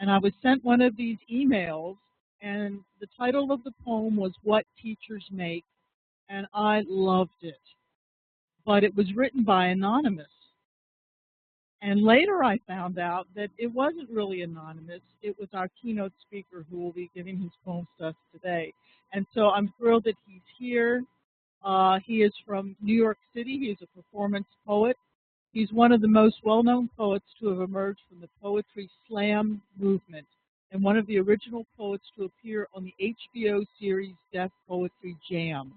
And I was sent one of these emails, and the title of the poem was What Teachers Make, and I loved it. But it was written by anonymous. And later I found out that it wasn't really anonymous. It was our keynote speaker who will be giving his poems to us today. And so I'm thrilled that he's here. He is from New York City. He's a performance poet. He's one of the most well-known poets to have emerged from the poetry slam movement and one of the original poets to appear on the HBO series Def Poetry Jam.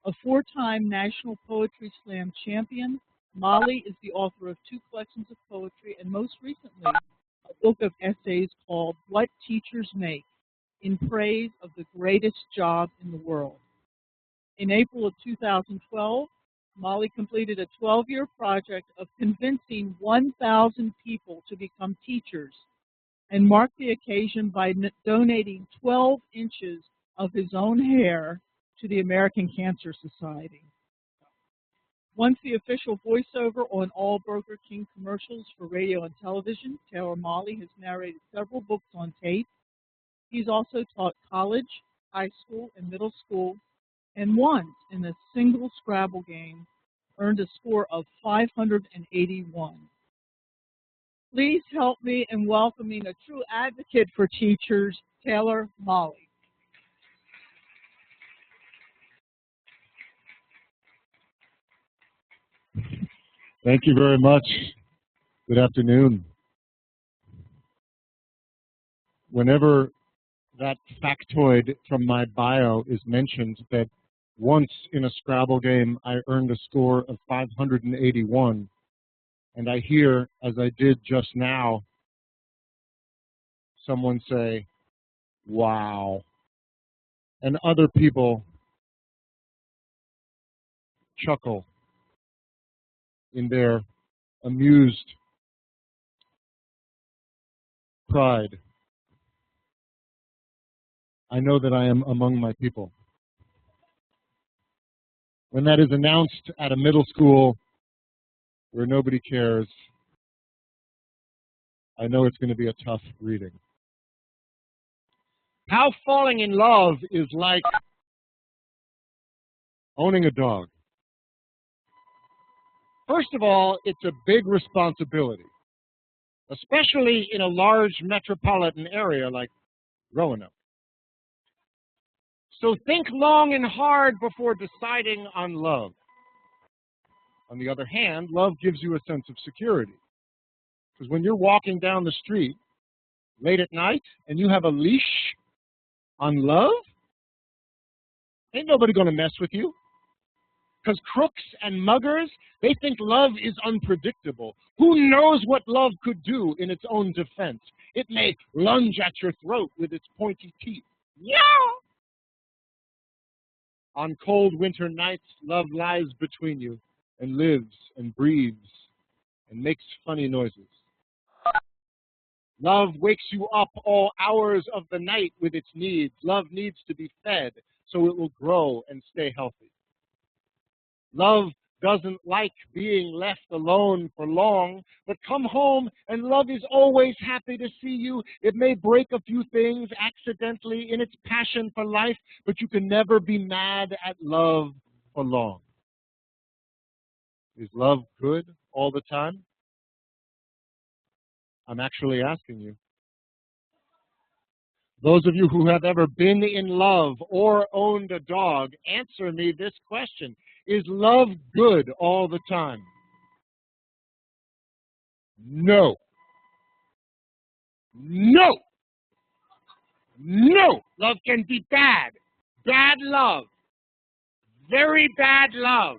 A four-time National Poetry Slam champion, Molly is the author of 2 collections of poetry and most recently a book of essays called What Teachers Make, in praise of the greatest job in the world. In April of 2012, Molly completed a 12-year project of convincing 1,000 people to become teachers and marked the occasion by donating 12 inches of his own hair to the American Cancer Society. Once the official voiceover on all Burger King commercials for radio and television, Taylor Molly has narrated several books on tape. He's also taught college, high school, and middle school, and once, in a single Scrabble game, earned a score of 581. Please help me in welcoming a true advocate for teachers, Taylor Molly. Thank you very much. Good afternoon. Whenever that factoid from my bio is mentioned, that once in a Scrabble game I earned a score of 581, and I hear, as I did just now, someone say, wow, and other people chuckle in their amused pride, I know that I am among my people. When that is announced at a middle school where nobody cares, I know it's going to be a tough reading. How falling in love is like owning a dog. First of all, it's a big responsibility, especially in a large metropolitan area like Roanoke. So think long and hard before deciding on love. On the other hand, love gives you a sense of security. Because when you're walking down the street late at night and you have a leash on love, ain't nobody going to mess with you. Because crooks and muggers, they think love is unpredictable. Who knows what love could do in its own defense? It may lunge at your throat with its pointy teeth. Yeah! On cold winter nights, love lies between you and lives and breathes and makes funny noises. Love wakes you up all hours of the night with its needs. Love needs to be fed so it will grow and stay healthy. Love doesn't like being left alone for long, but come home and love is always happy to see you. It may break a few things accidentally in its passion for life, but you can never be mad at love for long. Is love good all the time? I'm actually asking you. Those of you who have ever been in love or owned a dog, answer me this question. Is love good all the time? No. No. No. Love can be bad. Bad love. Very bad love.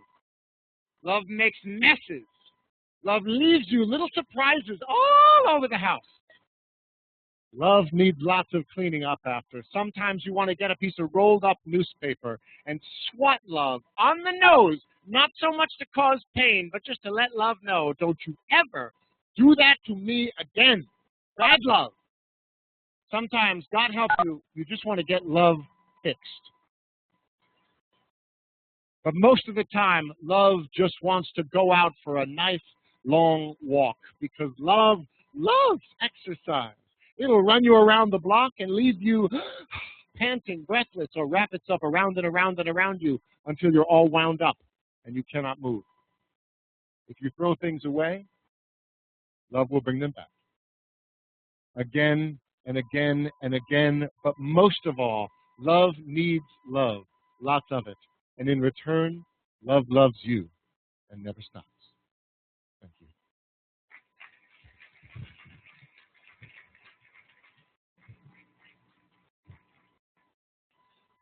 Love makes messes. Love leaves you little surprises all over the house. Love needs lots of cleaning up after. Sometimes you want to get a piece of rolled up newspaper and swat love on the nose, not so much to cause pain, but just to let love know, don't you ever do that to me again. Bad love. Sometimes, God help you, you just want to get love fixed. But most of the time, love just wants to go out for a nice long walk because love loves exercise. It'll run you around the block and leave you panting, breathless, or wrap itself around and around and around you until you're all wound up and you cannot move. If you throw things away, love will bring them back. Again and again and again, but most of all, love needs love, lots of it. And in return, love loves you and never stops. Thank you.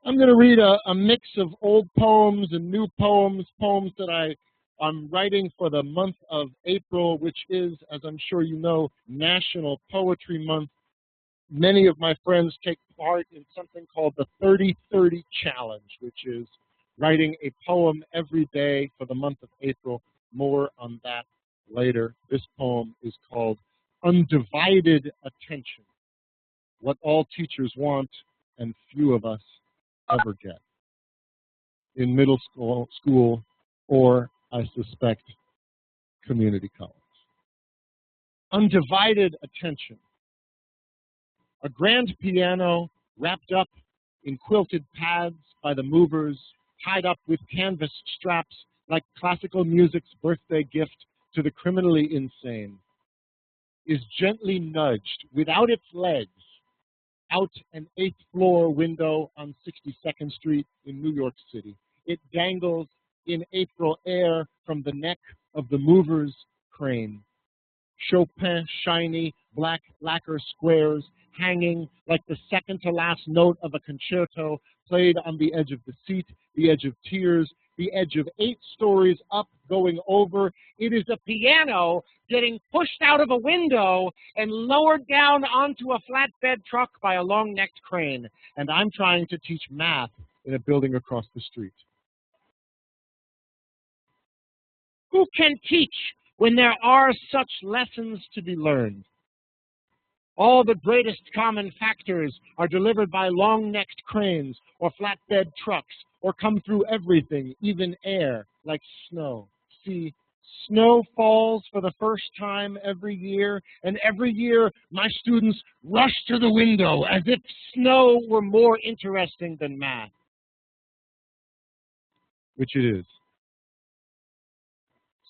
I'm going to read a mix of old poems and new poems, poems that I'm writing for the month of April, which is, as I'm sure you know, National Poetry Month. Many of my friends take part in something called the 30-30 Challenge, which is writing a poem every day for the month of April. More on that later. This poem is called Undivided Attention, What All Teachers Want and Few of Us Ever Get. In middle school or, I suspect, community college. Undivided attention. A grand piano wrapped up in quilted pads by the movers, tied up with canvas straps like classical music's birthday gift to the criminally insane, is gently nudged without its legs out an 8th floor window on 62nd Street in New York City. It dangles in April air from the neck of the mover's crane. Chopin shiny black lacquer squares hanging like the second to last note of a concerto played on the edge of the seat, the edge of tears, the edge of 8 stories up going over. It is a piano getting pushed out of a window and lowered down onto a flatbed truck by a long-necked crane. And I'm trying to teach math in a building across the street. Who can teach when there are such lessons to be learned? All the greatest common factors are delivered by long-necked cranes or flatbed trucks or come through everything, even air, like snow. See, snow falls for the first time every year, and every year my students rush to the window as if snow were more interesting than math. Which it is.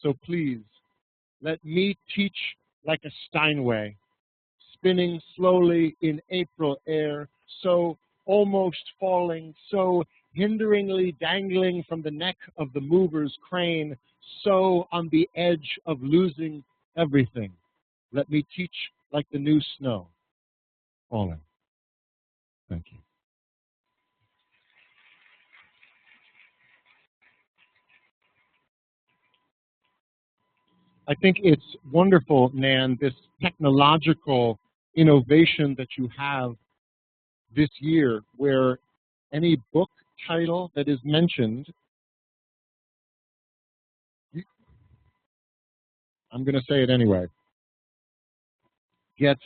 So please, let me teach like a Steinway, spinning slowly in April air, so almost falling, so hinderingly dangling from the neck of the mover's crane, so on the edge of losing everything. Let me teach like the new snow, falling. Thank you. I think it's wonderful, Nan, this technological innovation that you have this year, where any book title that is mentioned, I'm going to say it anyway, gets,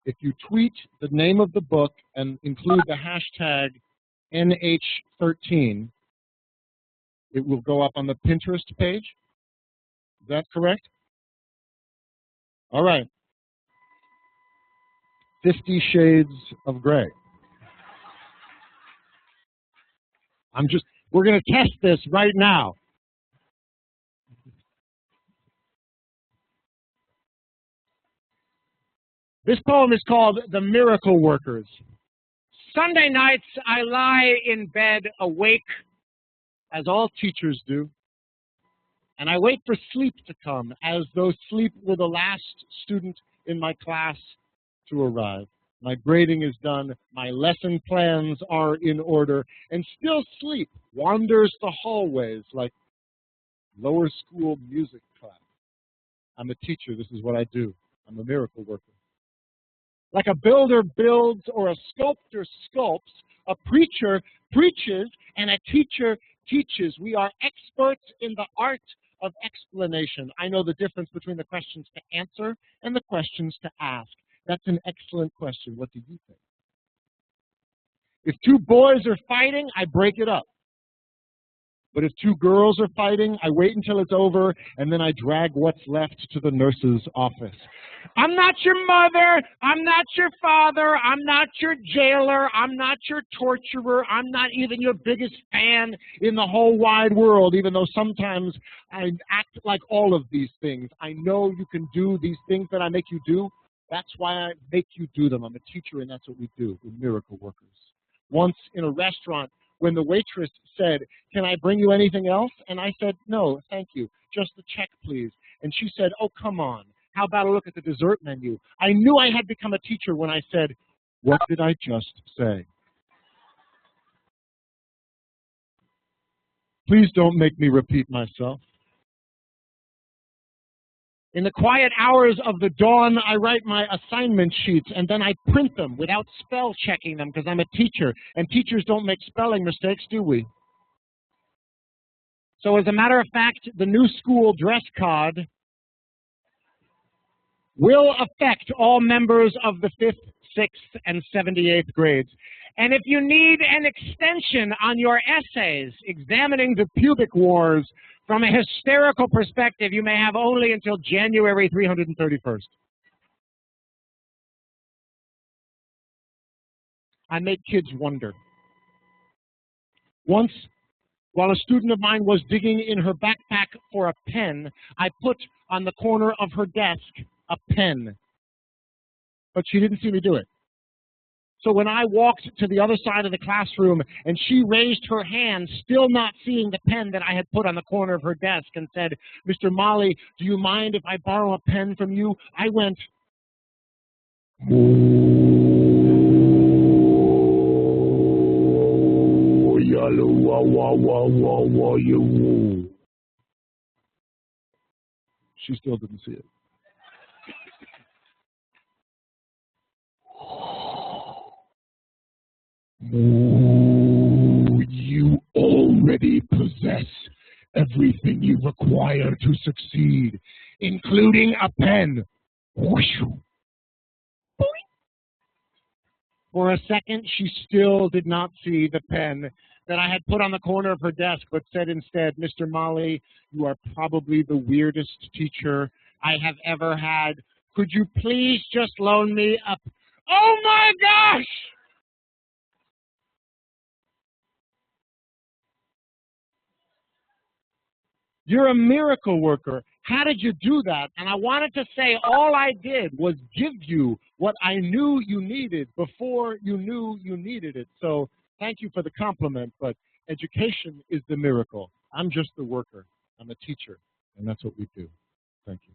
if you tweet the name of the book and include the hashtag NH13, it will go up on the Pinterest page. Is that correct? All right. 50 Shades of Grey. We're going to test this right now. This poem is called The Miracle Workers. Sunday nights I lie in bed awake, as all teachers do, and I wait for sleep to come, as though sleep were the last student in my class to arrive. My grading is done, my lesson plans are in order, and still sleep wanders the hallways like lower school music class. I'm a teacher, this is what I do. I'm a miracle worker. Like a builder builds or a sculptor sculpts, a preacher preaches, and a teacher teaches. We are experts in the art of explanation. I know the difference between the questions to answer and the questions to ask. That's an excellent question. What do you think? If two boys are fighting, I break it up. But if two girls are fighting, I wait until it's over, and then I drag what's left to the nurse's office. I'm not your mother. I'm not your father. I'm not your jailer. I'm not your torturer. I'm not even your biggest fan in the whole wide world, even though sometimes I act like all of these things. I know you can do these things that I make you do. That's why I make you do them. I'm a teacher, and that's what we do. We're miracle workers. Once in a restaurant, when the waitress said, "Can I bring you anything else?" And I said, "No, thank you. Just the check, please." And she said, "Oh, come on. How about a look at the dessert menu?" I knew I had become a teacher when I said, "What did I just say?" Please don't make me repeat myself. In the quiet hours of the dawn, I write my assignment sheets, and then I print them without spell checking them because I'm a teacher, and teachers don't make spelling mistakes, do we? So as a matter of fact, the new school dress code will affect all members of the 5th, 6th, and 78th grades. And if you need an extension on your essays examining the pubic wars from a hysterical perspective, you may have only until January 331st. I make kids wonder. Once, while a student of mine was digging in her backpack for a pen, I put on the corner of her desk a pen. But she didn't see me do it. So when I walked to the other side of the classroom and she raised her hand, still not seeing the pen that I had put on the corner of her desk, and said, "Mr. Molly, do you mind if I borrow a pen from you?" I went, she still didn't see it. You already possess everything you require to succeed, including a pen. For a second, she still did not see the pen that I had put on the corner of her desk, but said instead, "Mr. Molly, you are probably the weirdest teacher I have ever had. Could you please just loan me a..." Oh my gosh! You're a miracle worker. How did you do that? And I wanted to say all I did was give you what I knew you needed before you knew you needed it. So thank you for the compliment, but education is the miracle. I'm just the worker. I'm a teacher, and that's what we do. Thank you.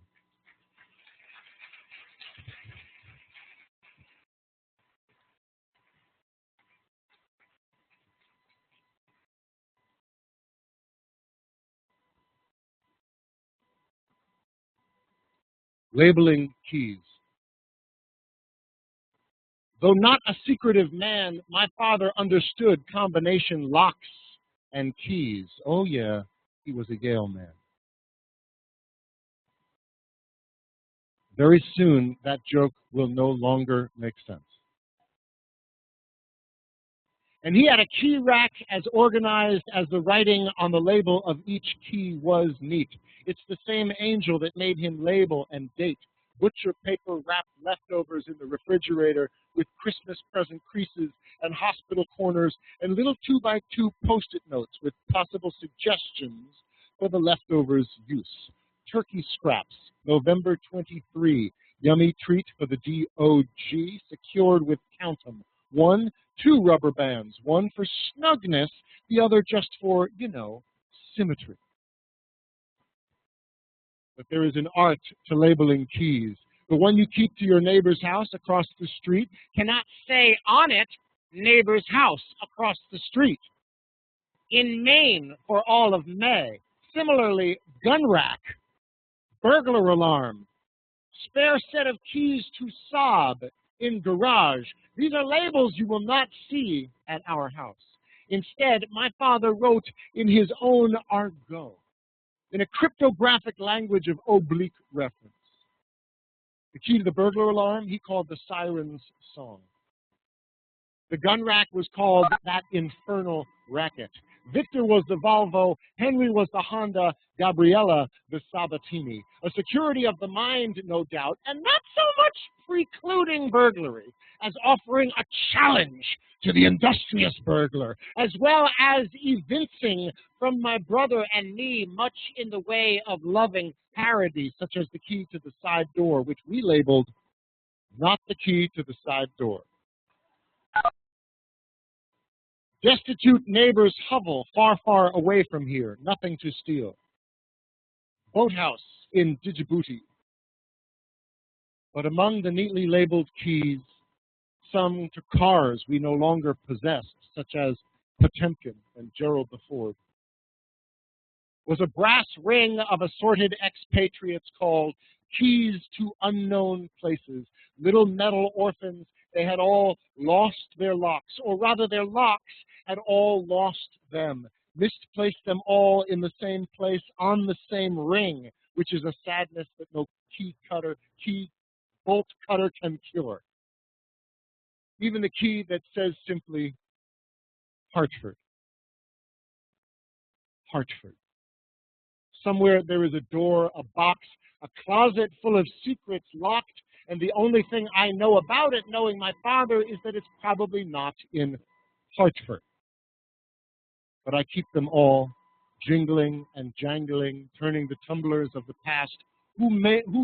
Labeling keys. Though not a secretive man, my father understood combination locks and keys. Oh yeah, he was a Yale man. Very soon, that joke will no longer make sense. And he had a key rack as organized as the writing on the label of each key was neat. It's the same angel that made him label and date. Butcher paper wrapped leftovers in the refrigerator with Christmas present creases and hospital corners and little 2x2 Post-it notes with possible suggestions for the leftovers' use. Turkey scraps, November 23, yummy treat for the DOG, secured with count 'em. 1, 2 rubber bands, one for snugness, the other just for, symmetry. But there is an art to labeling keys. The one you keep to your neighbor's house across the street cannot say on it, "neighbor's house across the street." In Maine for all of May. Similarly, gun rack, burglar alarm, spare set of keys to sob in garage. These are labels you will not see at our house. Instead, my father wrote in his own argot, in a cryptographic language of oblique reference. The key to the burglar alarm he called the Siren's Song. The gun rack was called That Infernal Racket. Victor was the Volvo, Henry was the Honda, Gabriella the Sabatini. A security of the mind, no doubt, and not so much precluding burglary as offering a challenge to the industrious burglar, as well as evincing from my brother and me much in the way of loving parody, such as the key to the side door, which we labeled not the key to the side door. Destitute neighbors hovel far, far away from here, nothing to steal. Boathouse in Djibouti. But among the neatly labeled keys, some to cars we no longer possessed, such as Potemkin and Gerald the Ford, was a brass ring of assorted expatriates called keys to unknown places, little metal orphans. They had all lost their locks, or rather their locks had all lost them, misplaced them all in the same place on the same ring, which is a sadness that no bolt cutter can cure. Even the key that says simply Hartford. Hartford. Somewhere there is a door, a box, a closet full of secrets locked, and the only thing I know about it, knowing my father, is that it's probably not in Hartford. But I keep them all jingling and jangling, turning the tumblers of the past. Who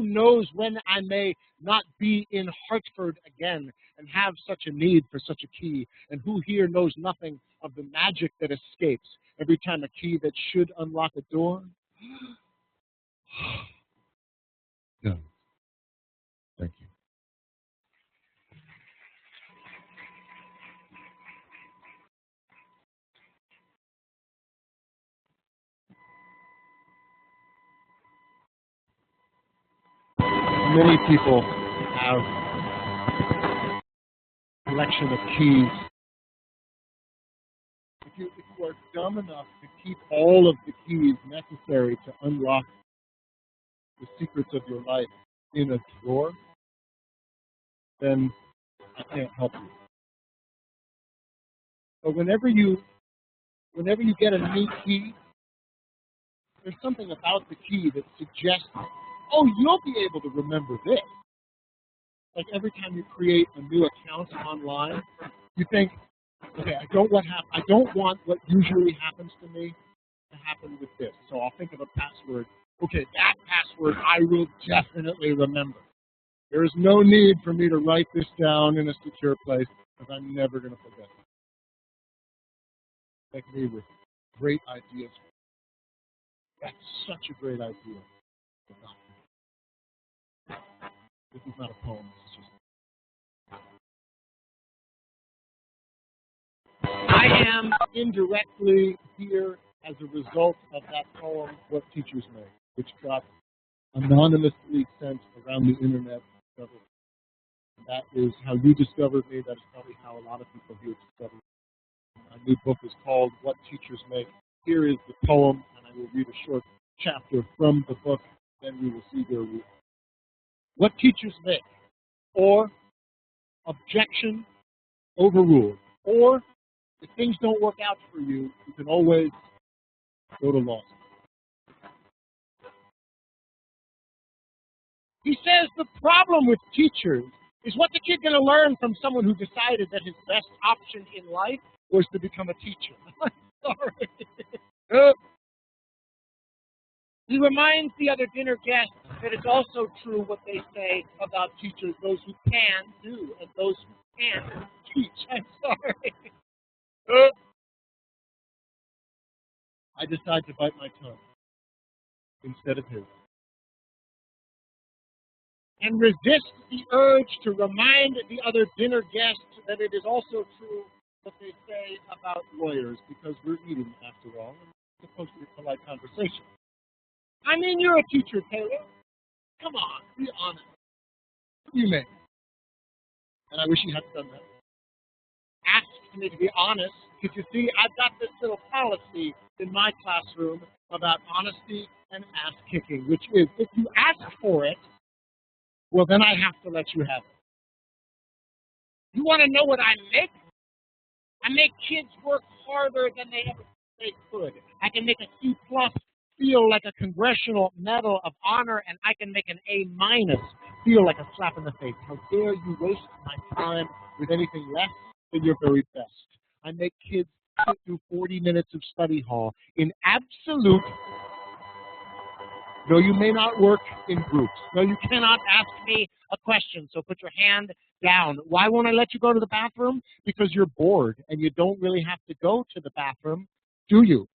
knows when I may not be in Hartford again and have such a need for such a key, and who here knows nothing of the magic that escapes every time a key that should unlock a door? No. Thank you. Many people have a collection of keys. If you are dumb enough to keep all of the keys necessary to unlock the secrets of your life in a drawer, then I can't help you. But whenever you get a new key, there's something about the key that suggests, oh, you'll be able to remember this. Like every time you create a new account online, you think, okay, I don't want what usually happens to me to happen with this. So I'll think of a password. Okay, that password I will definitely remember. There is no need for me to write this down in a secure place because I'm never going to forget it. Like me with great ideas. That's such a great idea. This is not a poem. This is just. I am indirectly here as a result of that poem, What Teachers Make, which got anonymously sent around the internet. That is how you discovered me. That is probably how a lot of people here discovered me. My new book is called What Teachers Make. Here is the poem, and I will read a short chapter from the book, then we will see where we are. What teachers make, or objection overruled, or if things don't work out for you, you can always go to law school. He says the problem with teachers is what the kid going to learn from someone who decided that his best option in life was to become a teacher. I'm sorry. He reminds the other dinner guests that it's also true what they say about teachers, those who can do and those who can't teach. I'm sorry. I decide to bite my tongue instead of his. And resist the urge to remind the other dinner guests that it is also true what they say about lawyers, because we're eating after all, and it's supposed to be a polite conversation. I mean, you're a teacher, Taylor. Come on, be honest. What do you mean? And I wish he had done that. Asked me to be honest, because you see, I've got this little policy in my classroom about honesty and ass-kicking, which is, if you ask for it, well, then I have to let you have it. You want to know what I make? I make kids work harder than they ever fake hood. I can make a C plus feel like a Congressional Medal of Honor, and I can make an A minus feel like a slap in the face. How dare you waste my time with anything less than your very best? I make kids sit through 40 minutes of study hall in absolute. No, you may not work in groups. No, you cannot ask me a question, so put your hand down. Why won't I let you go to the bathroom? Because you're bored, and you don't really have to go to the bathroom, do you?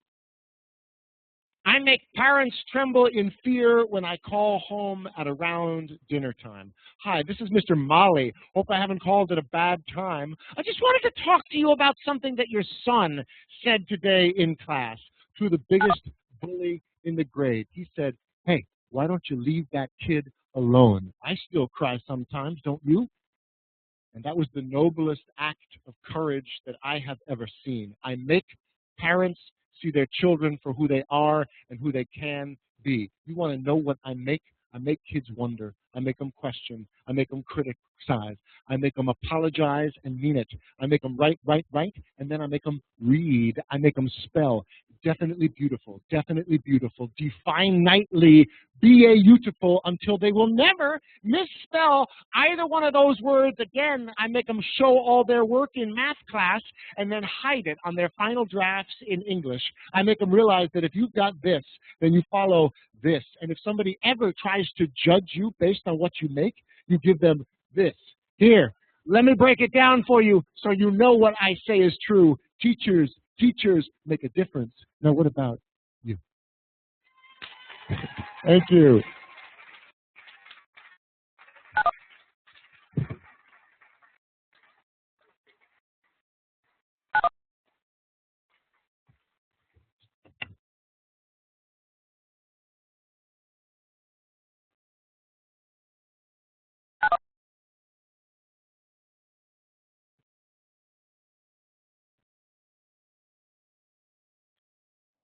I make parents tremble in fear when I call home at around dinner time. Hi, this is Mr. Molly. Hope I haven't called at a bad time. I just wanted to talk to you about something that your son said today in class to the biggest bully in the grade. He said, "Hey, why don't you leave that kid alone? I still cry sometimes, don't you?" And that was the noblest act of courage that I have ever seen. I make parents see their children for who they are and who they can be. You want to know what I make? I make kids wonder. I make them question. I make them criticize. I make them apologize and mean it. I make them write, and then I make them read. I make them spell. Definitely beautiful, define nightly, beautiful, until they will never misspell either one of those words again. I make them show all their work in math class and then hide it on their final drafts in English. I make them realize that if you've got this, then you follow this. And if somebody ever tries to judge you based on what you make, you give them this. Here, let me break it down for you so you know what I say is true. Teachers make a difference. Now, what about you? Thank you.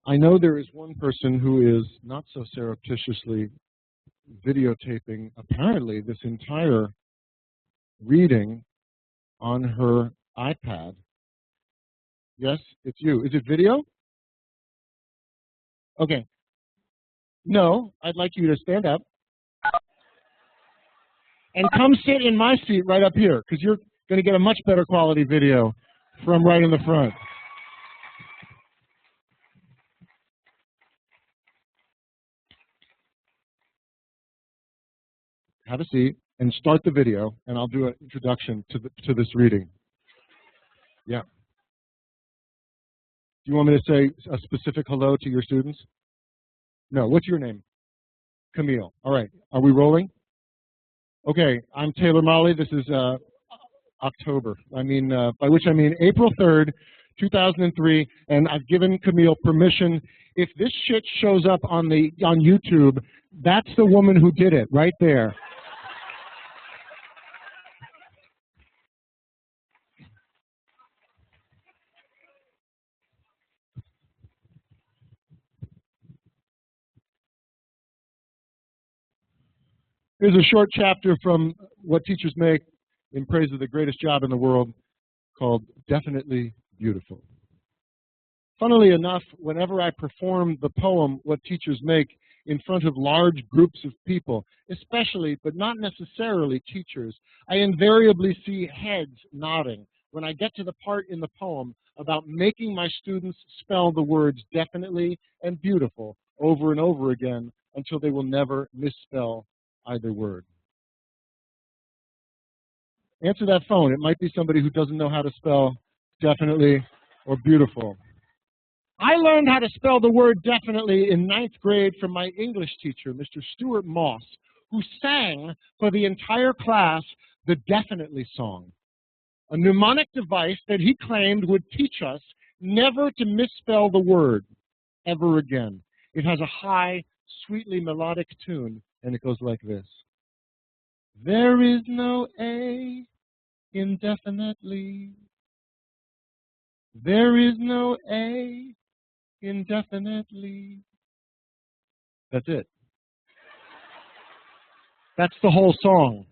I know there is one person who is not so surreptitiously videotaping, apparently, this entire reading on her iPad. Yes, it's you. Is it video? Okay. No, I'd like you to stand up and come sit in my seat right up here, because you're going to get a much better quality video from right in the front. Have a seat and start the video, and I'll do an introduction to this reading. Yeah. Do you want me to say a specific hello to your students? No. What's your name? Camille. All right. Are we rolling? Okay. I'm Taylor Molly. This is October. By which I mean April 3rd, 2003, and I've given Camille permission. If this shit shows up on YouTube, that's the woman who did it right there. Here's a short chapter from What Teachers Make in praise of the greatest job in the world, called Definitely Beautiful. Funnily enough, whenever I perform the poem What Teachers Make in front of large groups of people, especially but not necessarily teachers, I invariably see heads nodding when I get to the part in the poem about making my students spell the words definitely and beautiful over and over again until they will never misspell either word. Answer that phone. It might be somebody who doesn't know how to spell definitely or beautiful. I learned how to spell the word definitely in 9th grade from my English teacher, Mr. Stuart Moss, who sang for the entire class the Definitely song, a mnemonic device that he claimed would teach us never to misspell the word ever again. It has a high, sweetly melodic tune, and it goes like this. There is no A in definitely. There is no A indefinitely. That's it. That's the whole song.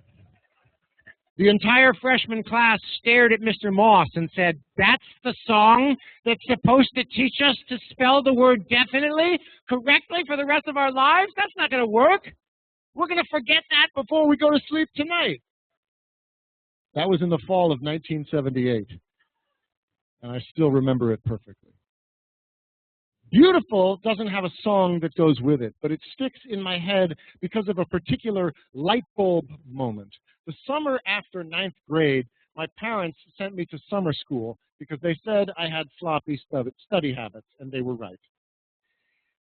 The entire freshman class stared at Mr. Moss and said, "That's the song that's supposed to teach us to spell the word definitely correctly for the rest of our lives? That's not going to work. We're going to forget that before we go to sleep tonight." That was in the fall of 1978, and I still remember it perfectly. Beautiful doesn't have a song that goes with it, but it sticks in my head because of a particular light bulb moment. The summer after 9th grade, my parents sent me to summer school because they said I had sloppy study habits, and they were right.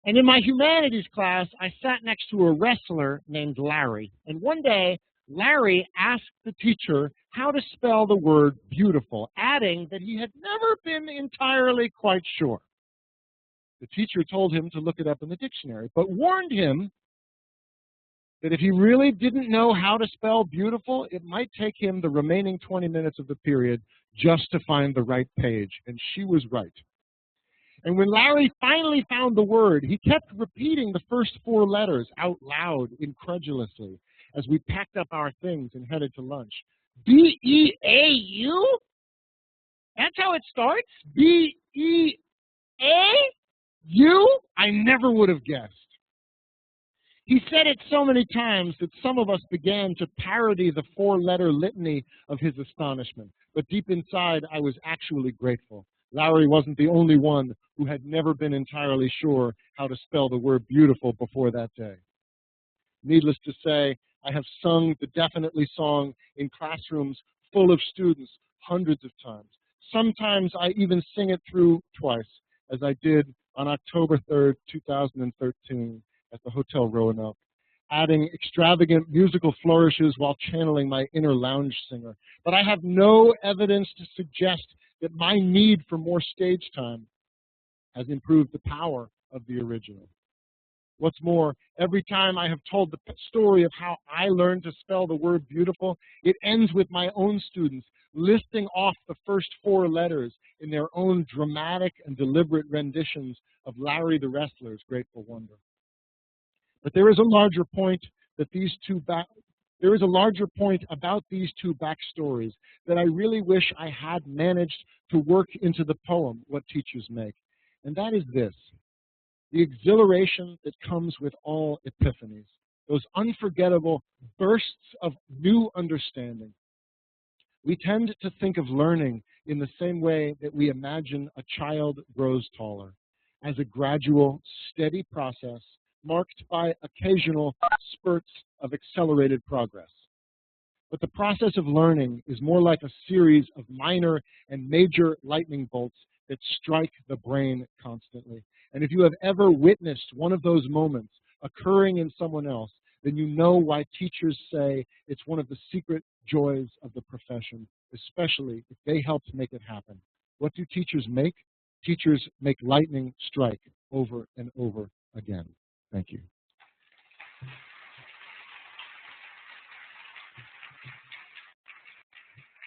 And in my humanities class, I sat next to a wrestler named Larry. And one day, Larry asked the teacher how to spell the word beautiful, adding that he had never been entirely quite sure. The teacher told him to look it up in the dictionary, but warned him that if he really didn't know how to spell beautiful, it might take him the remaining 20 minutes of the period just to find the right page. And she was right. And when Larry finally found the word, he kept repeating the first 4 letters out loud, incredulously, as we packed up our things and headed to lunch. B-E-A-U? That's how it starts? B-E-A-U? I never would have guessed. He said it so many times that some of us began to parody the 4-letter litany of his astonishment. But deep inside, I was actually grateful. Larry wasn't the only one who had never been entirely sure how to spell the word beautiful before that day. Needless to say, I have sung the definitely song in classrooms full of students hundreds of times. Sometimes I even sing it through twice, as I did on October 3rd, 2013 at the Hotel Roanoke, adding extravagant musical flourishes while channeling my inner lounge singer. But I have no evidence to suggest that my need for more stage time has improved the power of the original. What's more, every time I have told the story of how I learned to spell the word beautiful, it ends with my own students listing off the first 4 letters in their own dramatic and deliberate renditions of Larry the Wrestler's Grateful Wonder. But there is a larger point about these 2 backstories that I really wish I had managed to work into the poem, What Teachers Make. And that is this: the exhilaration that comes with all epiphanies, those unforgettable bursts of new understanding. We tend to think of learning in the same way that we imagine a child grows taller, as a gradual, steady process marked by occasional spurts of accelerated progress. But the process of learning is more like a series of minor and major lightning bolts that strike the brain constantly. And if you have ever witnessed one of those moments occurring in someone else, then you know why teachers say it's one of the secret joys of the profession, especially if they helped make it happen. What do teachers make? Teachers make lightning strike over and over again. Thank you.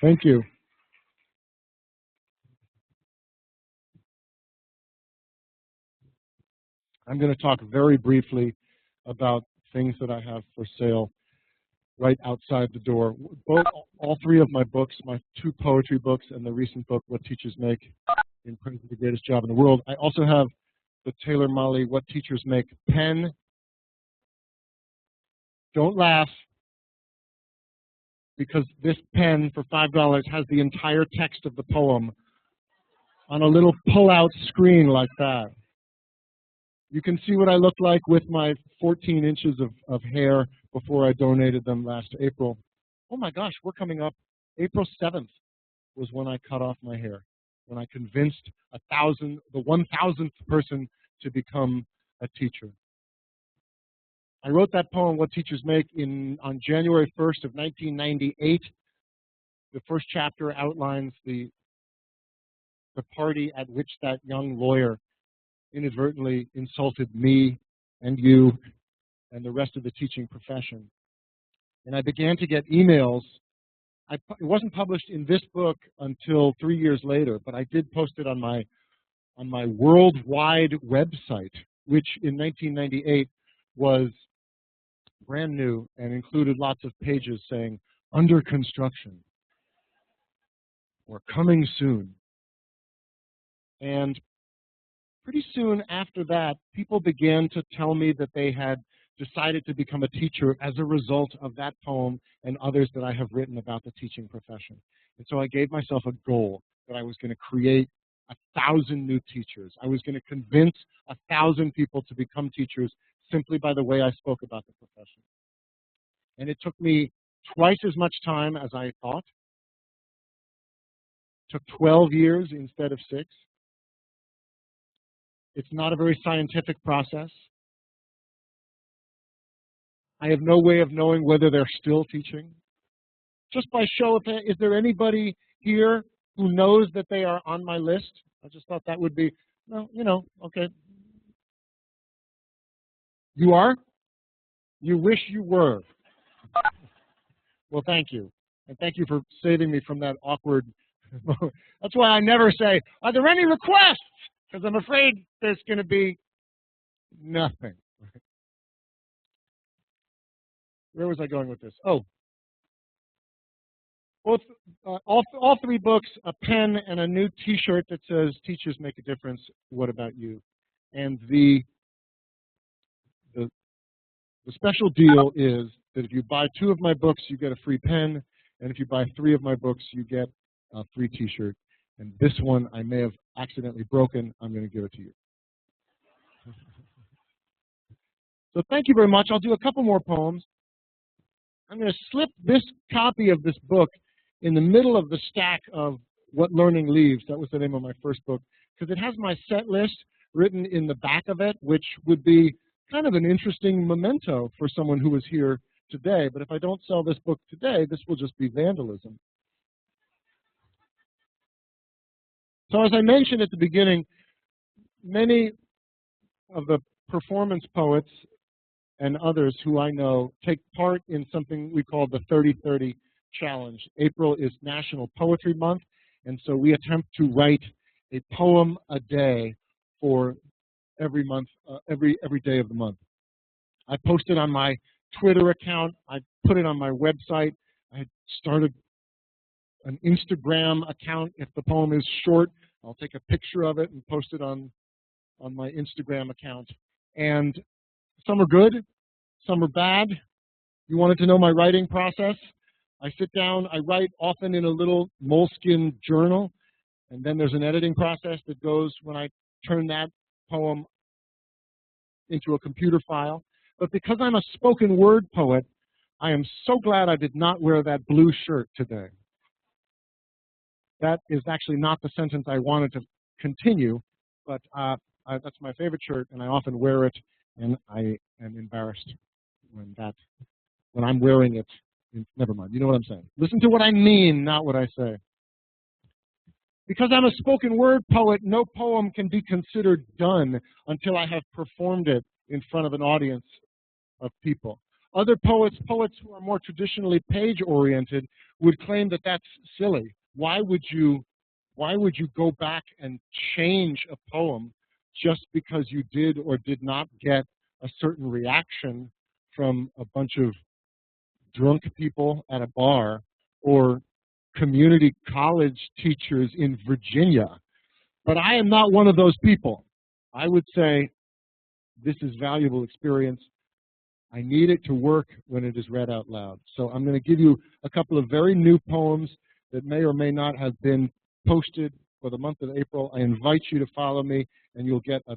Thank you. I'm going to talk very briefly about things that I have for sale right outside the door. All 3 of my books, my 2 poetry books and the recent book, What Teachers Make, in Praise of the Greatest Job in the World. I also have the Taylor Molly What Teachers Make pen. Don't laugh, because this pen for $5 has the entire text of the poem on a little pull-out screen like that. You can see what I look like with my 14 inches of hair before I donated them last April. Oh my gosh, we're coming up. April 7th was when I cut off my hair, when I convinced the 1,000th person to become a teacher. I wrote that poem, What Teachers Make, on January 1st of 1998. The first chapter outlines the party at which that young lawyer inadvertently insulted me and you and the rest of the teaching profession. And I began to get emails. It wasn't published in this book until 3 years later, but I did post it on my worldwide website, which in 1998 was brand new and included lots of pages saying, under construction, or coming soon. And pretty soon after that, people began to tell me that they had decided to become a teacher as a result of that poem and others that I have written about the teaching profession. And so I gave myself a goal that I was going to create 1,000 new teachers. I was going to convince 1,000 people to become teachers simply by the way I spoke about the profession. And it took me twice as much time as I thought. It took 12 years instead of 6. It's not a very scientific process. I have no way of knowing whether they're still teaching. Just by show of hands, is there anybody here who knows that they are on my list? I just thought that would be, well, okay. You are? You wish you were. Well, thank you. And thank you for saving me from that awkward. That's why I never say, are there any requests? Because I'm afraid there's going to be nothing. Where was I going with this? Oh, all 3 books, a pen, and a new T-shirt that says, "Teachers make a difference. What about you?" And the special deal is that if you buy 2 of my books, you get a free pen, and if you buy 3 of my books, you get a free T-shirt. And this one I may have accidentally broken. I'm going to give it to you. So thank you very much. I'll do a couple more poems. I'm going to slip this copy of this book in the middle of the stack of What Learning Leaves. That was the name of my first book, because it has my set list written in the back of it, which would be kind of an interesting memento for someone who was here today. But if I don't sell this book today, this will just be vandalism. So as I mentioned at the beginning, many of the performance poets and others who I know take part in something we call the 30-30 Challenge. April is National Poetry Month, and so we attempt to write a poem a day for every month, every day of the month. I post it on my Twitter account. I put it on my website. I started an Instagram account. If the poem is short, I'll take a picture of it and post it on my Instagram account. And some are good, some are bad. You wanted to know my writing process? I sit down, I write often in a little moleskin journal, and then there's an editing process that goes when I turn that poem into a computer file. But because I'm a spoken word poet, I am so glad I did not wear that blue shirt today. That is actually not the sentence I wanted to continue, but that's my favorite shirt, and I often wear it, and I am embarrassed when I'm wearing it. Never mind, you know what I'm saying. Listen to what I mean, not what I say. Because I'm a spoken word poet, no poem can be considered done until I have performed it in front of an audience of people. Other poets who are more traditionally page-oriented, would claim that that's silly. Why would you go back and change a poem just because you did or did not get a certain reaction from a bunch of drunk people at a bar or community college teachers in Virginia? But I am not one of those people. I would say this is valuable experience. I need it to work when it is read out loud. So I'm going to give you a couple of very new poems that may or may not have been posted for the month of April. I invite you to follow me, and you'll get a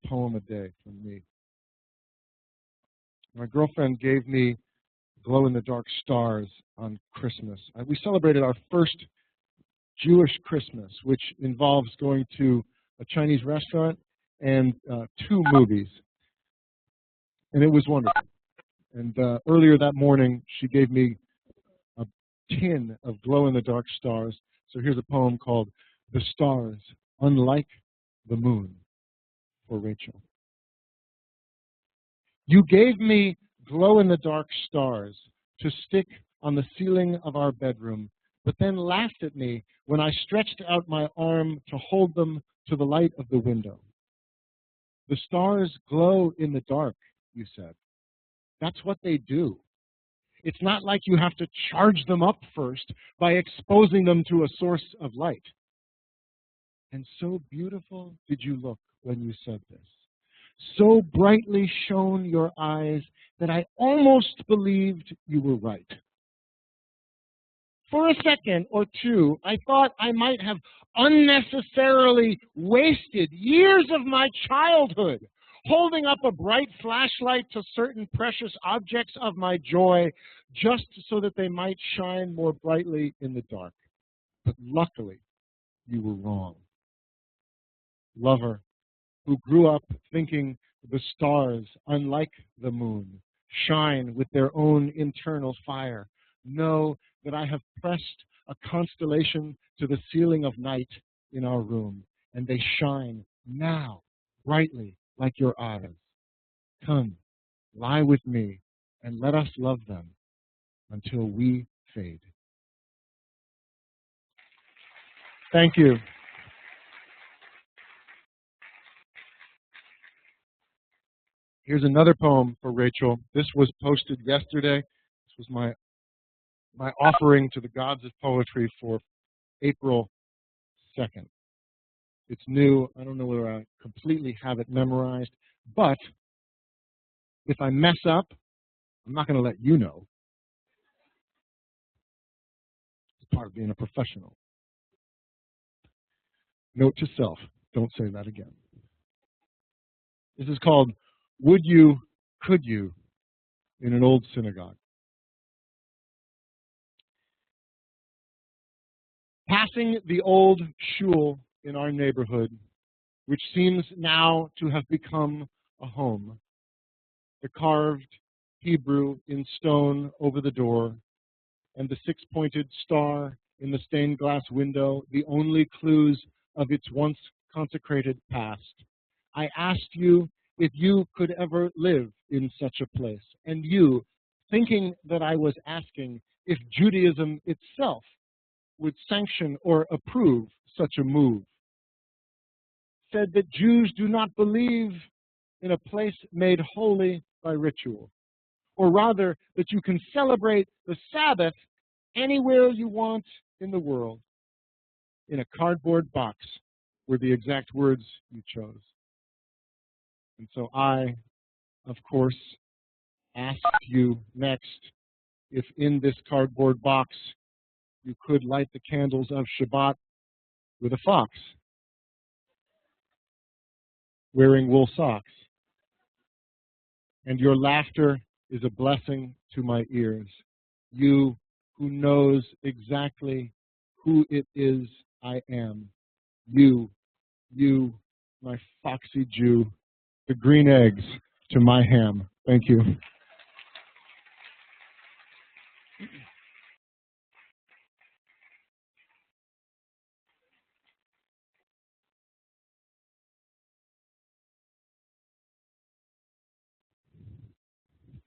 poem a day from me. My girlfriend gave me glow-in-the-dark stars on Christmas. We celebrated our first Jewish Christmas, which involves going to a Chinese restaurant and 2 movies. And it was wonderful. And earlier that morning, she gave me a tin of glow-in-the-dark stars. So here's a poem called "The Stars, Unlike the Moon," for Rachel. You gave me glow-in-the-dark stars to stick on the ceiling of our bedroom, but then laughed at me when I stretched out my arm to hold them to the light of the window. The stars glow in the dark, you said. That's what they do. It's not like you have to charge them up first by exposing them to a source of light. And so beautiful did you look when you said this. So brightly shone your eyes that I almost believed you were right. For a second or two, I thought I might have unnecessarily wasted years of my childhood holding up a bright flashlight to certain precious objects of my joy just so that they might shine more brightly in the dark. But luckily, you were wrong. Lover, who grew up thinking the stars, unlike the moon, shine with their own internal fire, know that I have pressed a constellation to the ceiling of night in our room, and they shine now brightly like your eyes. Come, lie with me, and let us love them until we fade. Thank you. Here's another poem for Rachel. This was posted yesterday. This was my offering to the gods of poetry for April 2nd. It's new. I don't know whether I completely have it memorized, but if I mess up, I'm not going to let you know. It's part of being a professional. Note to self, don't say that again. This is called Would You, Could You in an Old Synagogue. Passing the old shul in our neighborhood, which seems now to have become a home, the carved Hebrew in stone over the door, and the six-pointed star in the stained glass window, the only clues of its once consecrated past. I asked you if you could ever live in such a place, and you, thinking that I was asking if Judaism itself would sanction or approve such a move, said that Jews do not believe in a place made holy by ritual, or rather that you can celebrate the Sabbath anywhere you want in the world. In a cardboard box were the exact words you chose. And so I, of course, asked you next if in this cardboard box you could light the candles of Shabbat with a fox wearing wool socks. And your laughter is a blessing to my ears. You who knows exactly who it is I am. You, my foxy Jew, the green eggs to my ham. Thank you.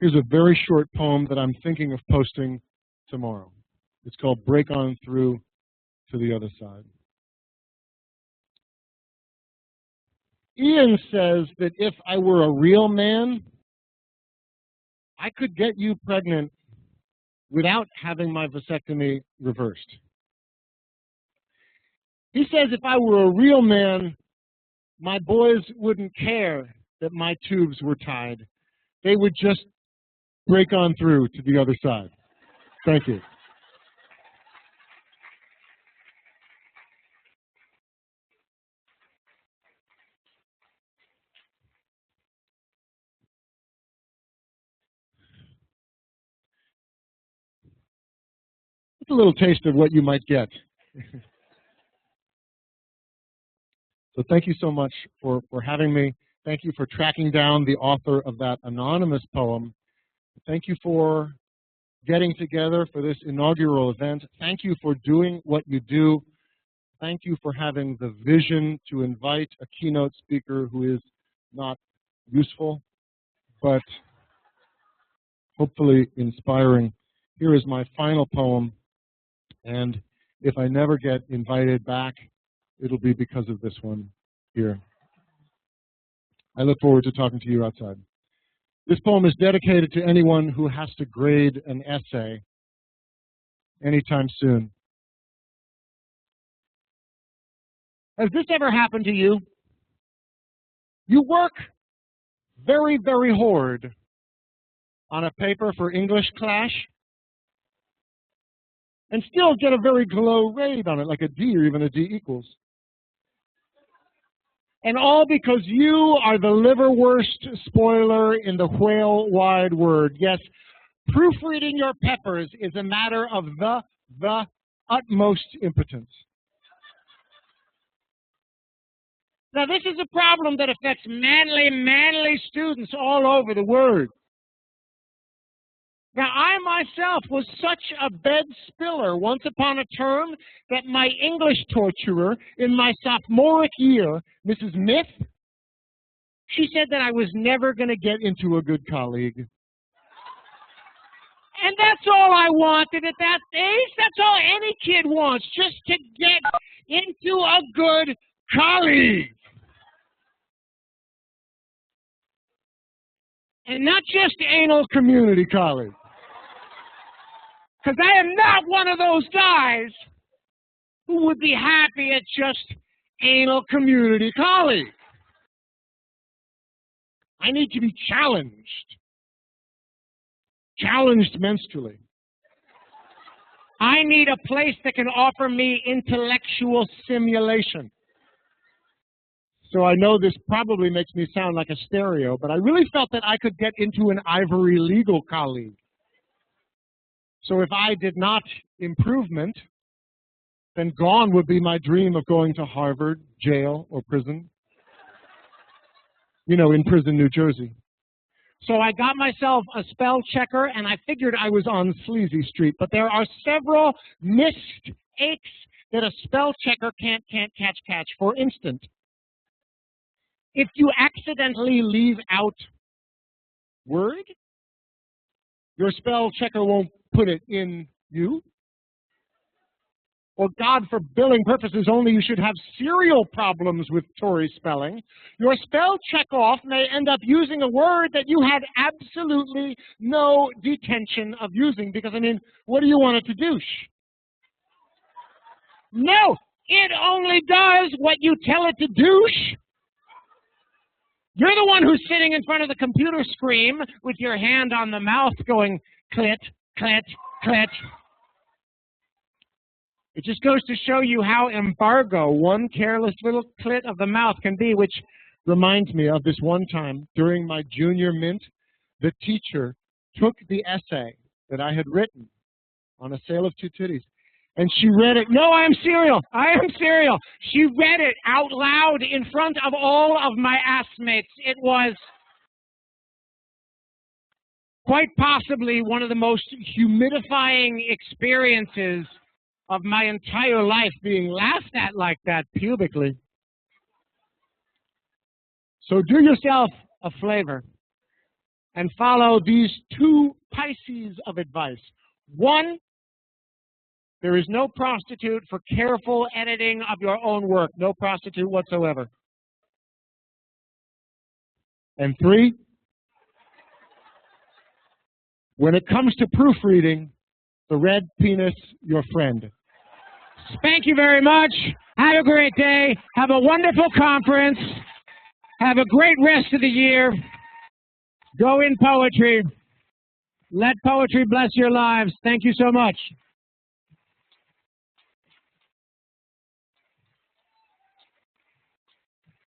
Here's a very short poem that I'm thinking of posting tomorrow. It's called Break On Through to the Other Side. Ian says that if I were a real man, I could get you pregnant without having my vasectomy reversed. He says if I were a real man, my boys wouldn't care that my tubes were tied. They would just break on through to the other side. Thank you. It's a little taste of what you might get. So thank you so much for having me. Thank you for tracking down the author of that anonymous poem. Thank you for getting together for this inaugural event. Thank you for doing what you do. Thank you for having the vision to invite a keynote speaker who is not useful, but hopefully inspiring. Here is my final poem, and if I never get invited back, it'll be because of this one here. I look forward to talking to you outside. This poem is dedicated to anyone who has to grade an essay anytime soon. Has this ever happened to you? You work very, very hard on a paper for English class and still get a very low grade on it, like a D or even a D equals. And all because you are the liverwurst spoiler in the whale wide word. Yes, proofreading your peppers is a matter of the utmost impotence. Now, this is a problem that affects manly students all over the world. Now, I myself was such a bed spiller once upon a term that my English torturer in my sophomoric year, Mrs. Myth, she said that I was never going to get into a good colleague. And that's all I wanted at that age. That's all any kid wants, just to get into a good colleague. And not just anal community college. Because I am not one of those guys who would be happy at just anal community college. I need to be challenged. Challenged menstrually. I need a place that can offer me intellectual stimulation. So I know this probably makes me sound like a stereo, but I really felt that I could get into an Ivory Legal colleague. So if I did not improvement, then gone would be my dream of going to Harvard, jail, or prison. You know, in prison, New Jersey. So I got myself a spell checker, and I figured I was on Sleazy Street. But there are several missed aches that a spell checker can't catch. For instance, if you accidentally leave out word, your spell checker won't put it in you. Or God, for billing purposes only, you should have serial problems with Tory spelling. Your spell check-off may end up using a word that you had absolutely no detention of using, because, I mean, what do you want it to do? No, it only does what you tell it to do. You're the one who's sitting in front of the computer screen with your hand on the mouth going, clit, clit, clit. It just goes to show you how embargo one careless little clit of the mouth can be, which reminds me of this one time during my junior mint, the teacher took the essay that I had written on A Sale of Two Titties, and she read it. No, I am serial. She read it out loud in front of all of my assmates. It was quite possibly one of the most humidifying experiences of my entire life, being laughed at like that pubically. So do yourself a favor and follow these two Pisces of advice. One, there is no prostitute for careful editing of your own work. No prostitute whatsoever. And three, when it comes to proofreading, the red penis, your friend. Thank you very much. Have a great day. Have a wonderful conference. Have a great rest of the year. Go in poetry. Let poetry bless your lives. Thank you so much.